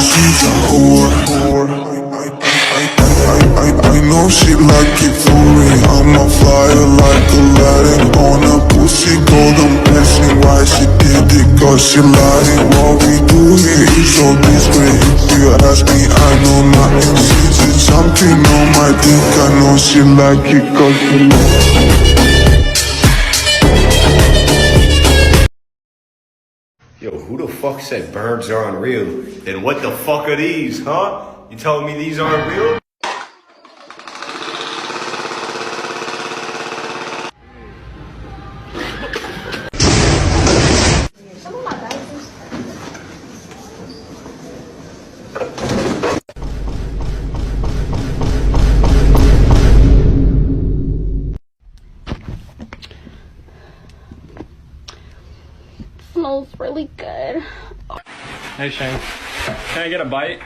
she's a whore. I know she like it for me. I'm a fire like Aladdin on a pussy golden blessing. Why she did it? Cause she lied. What we do here is so discreet. If you ask me, I know nothing. She's something on my dick. I know she like it cause she lied. Yo, who the fuck said birds are unreal? Then what the fuck are these, huh? You telling me these aren't real? Smells really good. Hey Shane, can I get a bite?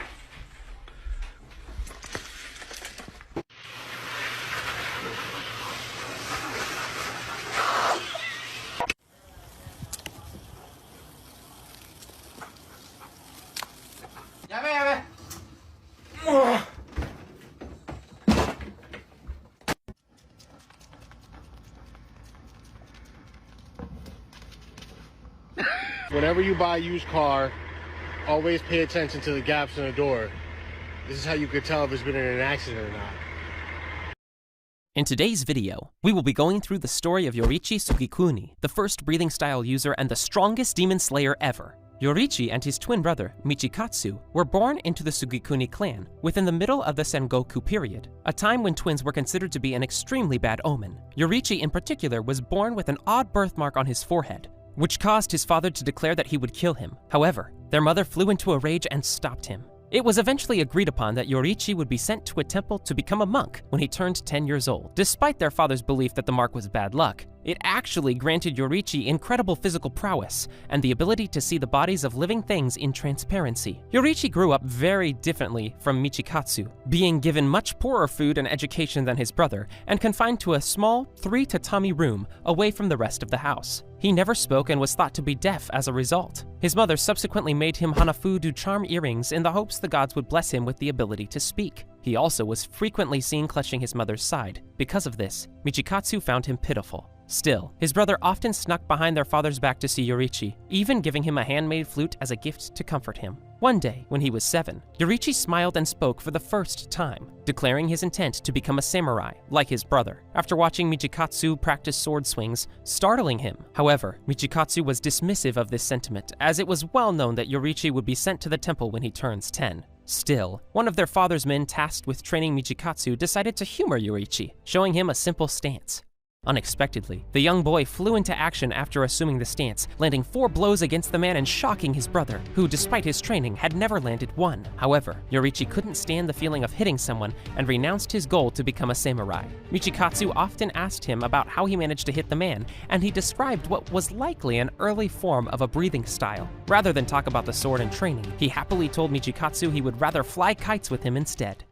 Whenever you buy a used car, always pay attention to the gaps in the door. This is how you could tell if it's been in an accident or not. In today's video, we will be going through the story of Yoriichi Tsugikuni, the first breathing style user and the strongest demon slayer ever. Yoriichi and his twin brother, Michikatsu, were born into the Tsugikuni clan within the middle of the Sengoku period, a time when twins were considered to be an extremely bad omen. Yoriichi in particular was born with an odd birthmark on his forehead, which caused his father to declare that he would kill him. However, their mother flew into a rage and stopped him. It was eventually agreed upon that Yoriichi would be sent to a temple to become a monk when he turned 10 years old. Despite their father's belief that the mark was bad luck, it actually granted Yoriichi incredible physical prowess and the ability to see the bodies of living things in transparency. Yoriichi grew up very differently from Michikatsu, being given much poorer food and education than his brother, and confined to a small 3-tatami room away from the rest of the house. He never spoke and was thought to be deaf as a result. His mother subsequently made him Hanafudu charm earrings in the hopes the gods would bless him with the ability to speak. He also was frequently seen clutching his mother's side. Because of this, Michikatsu found him pitiful. Still, his brother often snuck behind their father's back to see Yoriichi, even giving him a handmade flute as a gift to comfort him. One day, when he was 7, Yoriichi smiled and spoke for the first time, declaring his intent to become a samurai, like his brother, after watching Michikatsu practice sword swings, startling him. However, Michikatsu was dismissive of this sentiment, as it was well known that Yoriichi would be sent to the temple when he turns 10. Still, one of their father's men tasked with training Michikatsu decided to humor Yoriichi, showing him a simple stance. Unexpectedly, the young boy flew into action after assuming the stance, landing 4 blows against the man and shocking his brother, who, despite his training, had never landed one. However, Yoriichi couldn't stand the feeling of hitting someone and renounced his goal to become a samurai. Michikatsu often asked him about how he managed to hit the man, and he described what was likely an early form of a breathing style. Rather than talk about the sword and training, he happily told Michikatsu he would rather fly kites with him instead.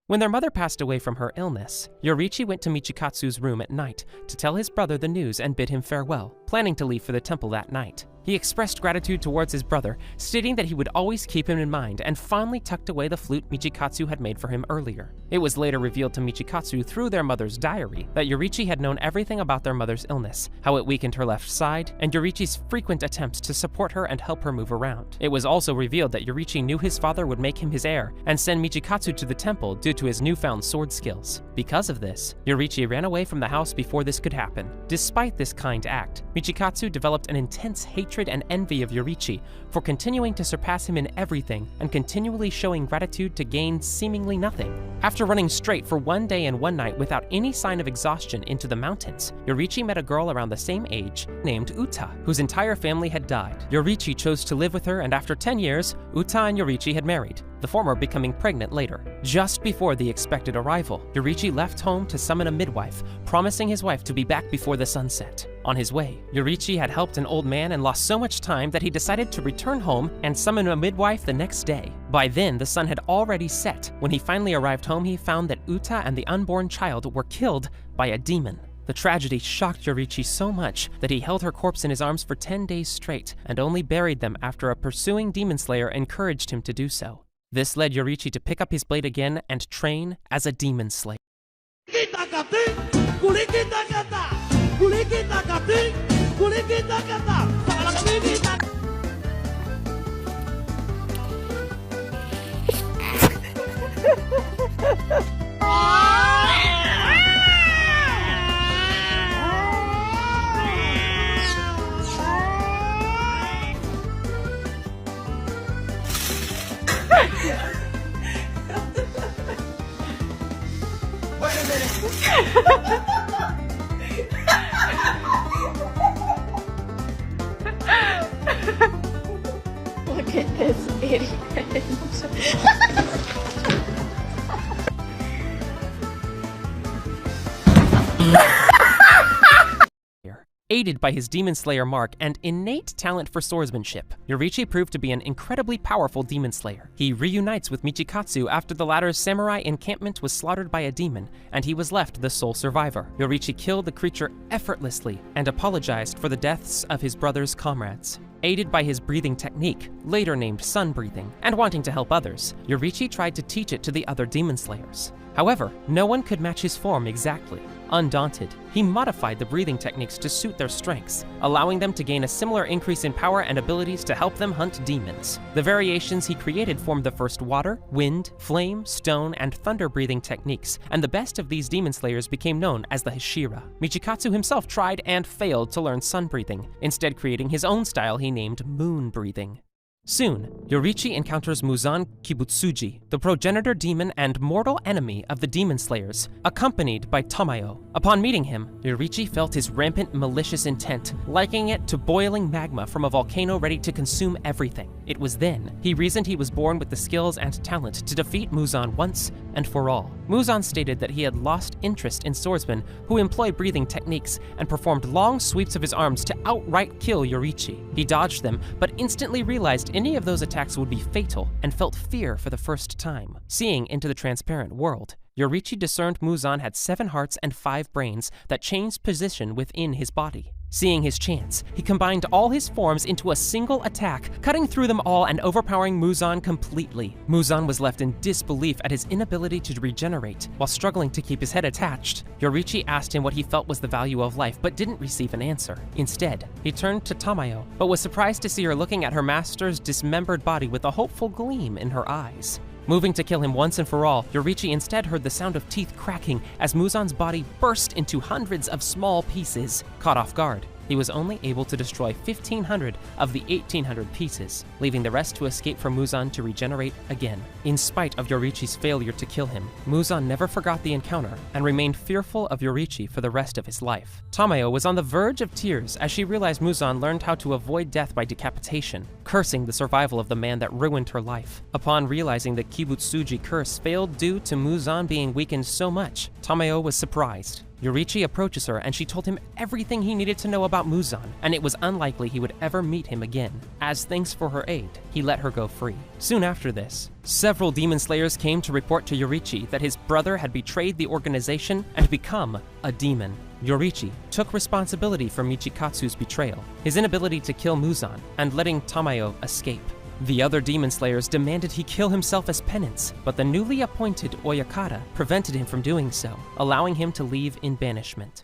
When their mother passed away from her illness, Yoriichi went to Michikatsu's room at night to tell his brother the news and bid him farewell, planning to leave for the temple that night. He expressed gratitude towards his brother, stating that he would always keep him in mind, and fondly tucked away the flute Michikatsu had made for him earlier. It was later revealed to Michikatsu through their mother's diary that Yoriichi had known everything about their mother's illness, how it weakened her left side, and Yoriichi's frequent attempts to support her and help her move around. It was also revealed that Yoriichi knew his father would make him his heir and send Michikatsu to the temple due to his newfound sword skills. Because of this, Yoriichi ran away from the house before this could happen. Despite this kind act, Michikatsu developed an intense hatred and envy of Yoriichi for continuing to surpass him in everything and continually showing gratitude to gain seemingly nothing. After running straight for 1 day and 1 night without any sign of exhaustion into the mountains, Yoriichi met a girl around the same age named Uta, whose entire family had died. Yoriichi chose to live with her, and after 10 years, Uta and Yoriichi had married, the former becoming pregnant later. Just before the expected arrival, Yoriichi left home to summon a midwife, promising his wife to be back before the sunset. On his way, Yoriichi had helped an old man and lost so much time that he decided to return home and summon a midwife the next day. By then, the sun had already set. When he finally arrived home, he found that Uta and the unborn child were killed by a demon. The tragedy shocked Yoriichi so much that he held her corpse in his arms for 10 days straight and only buried them after a pursuing demon slayer encouraged him to do so. This led Yoriichi to pick up his blade again and train as a demon slayer. Look at this idiot. Aided by his demon slayer mark and innate talent for swordsmanship, Yoriichi proved to be an incredibly powerful demon slayer. He reunites with Michikatsu after the latter's samurai encampment was slaughtered by a demon, and he was left the sole survivor. Yoriichi killed the creature effortlessly and apologized for the deaths of his brother's comrades. Aided by his breathing technique, later named sun breathing, and wanting to help others, Yoriichi tried to teach it to the other demon slayers. However, no one could match his form exactly. Undaunted, he modified the breathing techniques to suit their strengths, allowing them to gain a similar increase in power and abilities to help them hunt demons. The variations he created formed the first water, wind, flame, stone, and thunder breathing techniques, and the best of these demon slayers became known as the Hashira. Michikatsu himself tried and failed to learn sun breathing, instead creating his own style he named moon breathing. Soon, Yoriichi encounters Muzan Kibutsuji, the progenitor demon and mortal enemy of the demon slayers, accompanied by Tamayo. Upon meeting him, Yoriichi felt his rampant malicious intent, likening it to boiling magma from a volcano ready to consume everything. It was then he reasoned he was born with the skills and talent to defeat Muzan once and for all. Muzan stated that he had lost interest in swordsmen who employ breathing techniques and performed long sweeps of his arms to outright kill Yoriichi. He dodged them, but instantly realized any of those attacks would be fatal and felt fear for the first time. Seeing into the transparent world, Yoriichi discerned Muzan had 7 hearts and 5 brains that changed position within his body. Seeing his chance, he combined all his forms into a single attack, cutting through them all and overpowering Muzan completely. Muzan was left in disbelief at his inability to regenerate, while struggling to keep his head attached. Yoriichi asked him what he felt was the value of life, but didn't receive an answer. Instead, he turned to Tamayo, but was surprised to see her looking at her master's dismembered body with a hopeful gleam in her eyes. Moving to kill him once and for all, Yoriichi instead heard the sound of teeth cracking as Muzan's body burst into hundreds of small pieces. Caught off guard, he was only able to destroy 1,500 of the 1,800 pieces, leaving the rest to escape from Muzan to regenerate again. In spite of Yoriichi's failure to kill him, Muzan never forgot the encounter and remained fearful of Yoriichi for the rest of his life. Tamayo was on the verge of tears as she realized Muzan learned how to avoid death by decapitation, cursing the survival of the man that ruined her life. Upon realizing the Kibutsuji curse failed due to Muzan being weakened so much, Tamayo was surprised. Yoriichi approaches her and she told him everything he needed to know about Muzan, and it was unlikely he would ever meet him again. As thanks for her aid, he let her go free. Soon after this, several demon slayers came to report to Yoriichi that his brother had betrayed the organization and become a demon. Yoriichi took responsibility for Michikatsu's betrayal, his inability to kill Muzan, and letting Tamayo escape. The other demon slayers demanded he kill himself as penance, but the newly appointed Oyakata prevented him from doing so, allowing him to leave in banishment.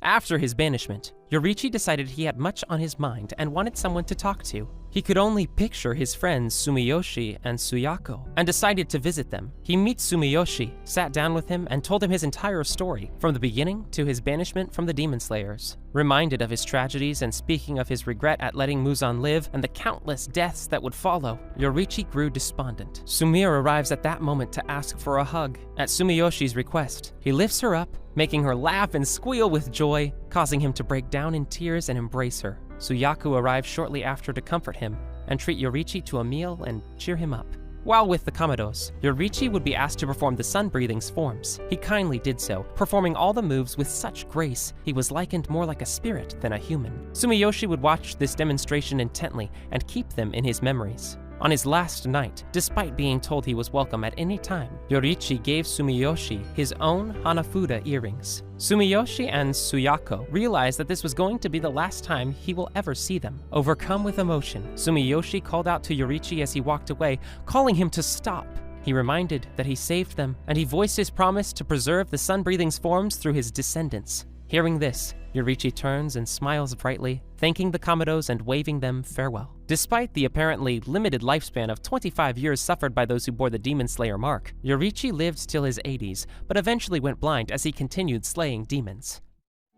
After his banishment, Yoriichi decided he had much on his mind and wanted someone to talk to. He could only picture his friends Sumiyoshi and Suyako, and decided to visit them. He meets Sumiyoshi, sat down with him, and told him his entire story, from the beginning to his banishment from the demon slayers. Reminded of his tragedies and speaking of his regret at letting Muzan live and the countless deaths that would follow, Yoriichi grew despondent. Sumire arrives at that moment to ask for a hug. At Sumiyoshi's request, he lifts her up, making her laugh and squeal with joy, causing him to break down in tears and embrace her. Suyaku arrives shortly after to comfort him and treat Yoriichi to a meal and cheer him up. While with the Kamados, Yoriichi would be asked to perform the sun breathing's forms. He kindly did so, performing all the moves with such grace, he was likened more like a spirit than a human. Sumiyoshi would watch this demonstration intently and keep them in his memories. On his last night, despite being told he was welcome at any time, Yoriichi gave Sumiyoshi his own Hanafuda earrings. Sumiyoshi and Suyako realized that this was going to be the last time he will ever see them. Overcome with emotion, Sumiyoshi called out to Yoriichi as he walked away, calling him to stop. He reminded that he saved them, and he voiced his promise to preserve the Sun-breathing's forms through his descendants. Hearing this, Yoriichi turns and smiles brightly, thanking the Kamados and waving them farewell. Despite the apparently limited lifespan of 25 years suffered by those who bore the Demon Slayer mark, Yoriichi lived till his 80s, but eventually went blind as he continued slaying demons.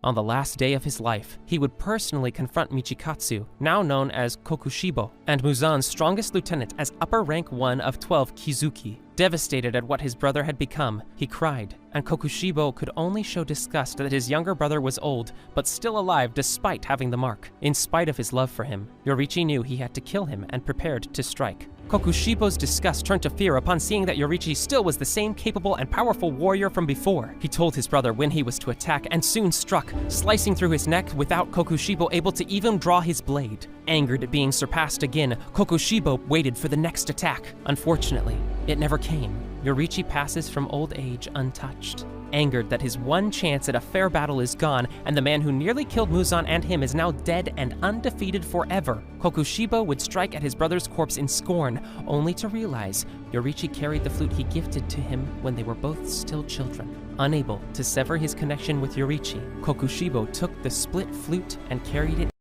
On the last day of his life, he would personally confront Michikatsu, now known as Kokushibo, and Muzan's strongest lieutenant as upper rank 1 of 12 Kizuki. Devastated at what his brother had become, he cried, and Kokushibo could only show disgust that his younger brother was old, but still alive despite having the mark. In spite of his love for him, Yoriichi knew he had to kill him and prepared to strike. Kokushibo's disgust turned to fear upon seeing that Yoriichi still was the same capable and powerful warrior from before. He told his brother when he was to attack and soon struck, slicing through his neck without Kokushibo able to even draw his blade. Angered at being surpassed again, Kokushibo waited for the next attack. Unfortunately, it never came. Yoriichi passes from old age untouched. Angered that his one chance at a fair battle is gone, and the man who nearly killed Muzan and him is now dead and undefeated forever, Kokushibo would strike at his brother's corpse in scorn, only to realize Yoriichi carried the flute he gifted to him when they were both still children. Unable to sever his connection with Yoriichi, Kokushibo took the split flute and carried it